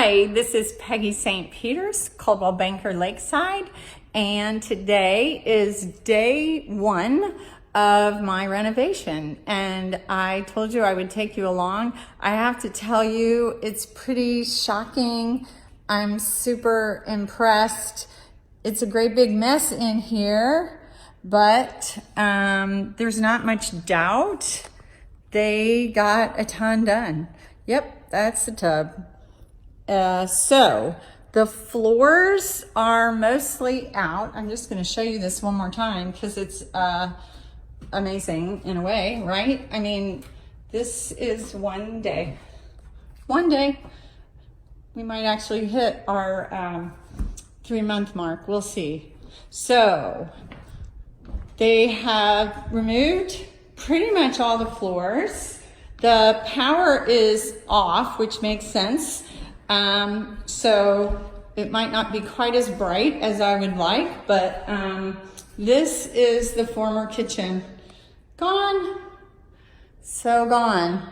Hi, this is Peggy St. Peter's, Coldwell Banker Lakeside, and today is day one of my renovation, and I told you I would take you along. I have to tell you, it's pretty shocking. I'm super impressed. It's a great big mess in here, but there's not much doubt. They got a ton done. Yep, that's the tub. So the floors are mostly out. I'm just going to show you this one more time because it's amazing in a way, right? I mean, this is one day. One day. We might actually hit our 3-month mark. We'll see. So they have removed pretty much all the floors. The power is off, which makes sense. So it might not be quite as bright as I would like, but this is the former kitchen. Gone. So gone.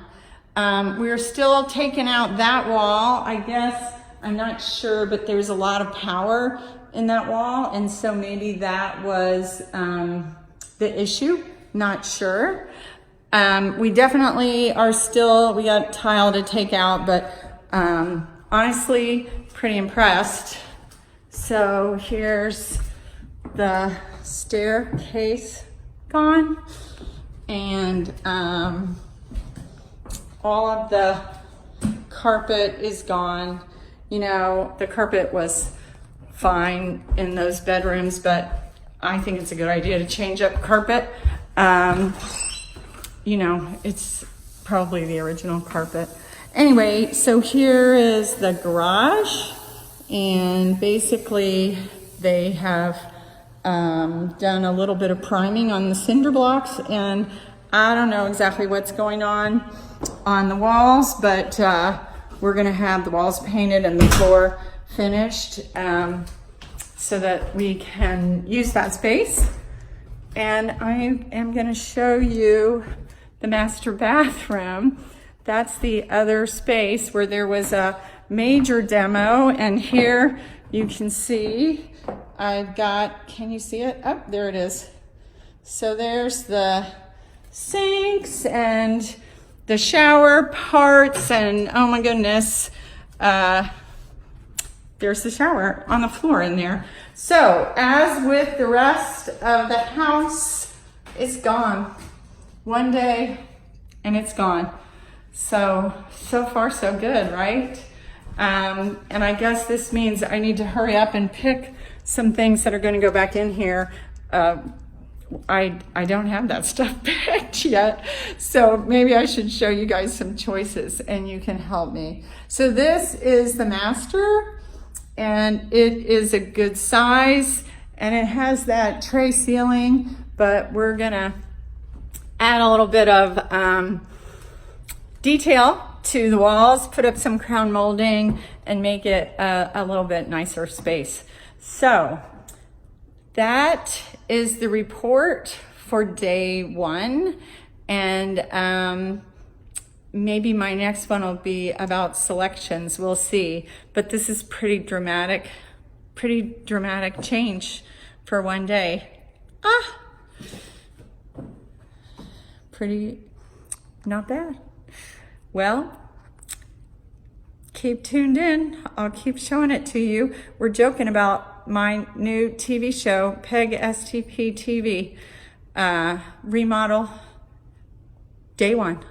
We're still taking out that wall. I guess, I'm not sure, but there's a lot of power in that wall, and so maybe that was the issue. Not sure. We definitely are still, we got tile to take out, but honestly, pretty impressed. So here's the staircase gone, and all of the carpet is gone. You know, the carpet was fine in those bedrooms, but I think it's a good idea to change up carpet. You know, it's probably the original carpet. Anyway, so here is the garage, and basically they have done a little bit of priming on the cinder blocks, and I don't know exactly what's going on the walls, but we're gonna have the walls painted and the floor finished so that we can use that space. And I am gonna show you the master bathroom. That's the other space where there was a major demo, and here you can see I've got, can you see it? Oh, there it is. So there's the sinks and the shower parts, and oh my goodness, there's the shower on the floor in there. So as with the rest of the house, it's gone. One day and it's gone. So far so good, right? And I guess this means I need to hurry up and pick some things that are going to go back in here. I don't have that stuff picked yet, so maybe I should show you guys some choices and you can help me. So this is the master, and it is a good size, and it has that tray ceiling, but we're gonna add a little bit of detail to the walls, put up some crown molding, and make it a little bit nicer space. So that is the report for day one, and maybe my next one will be about selections. We'll see. But this is pretty dramatic change for one day. Pretty not bad. Well, keep tuned in. I'll keep showing it to you. We're joking about my new TV show, PegStpTV, remodel day one.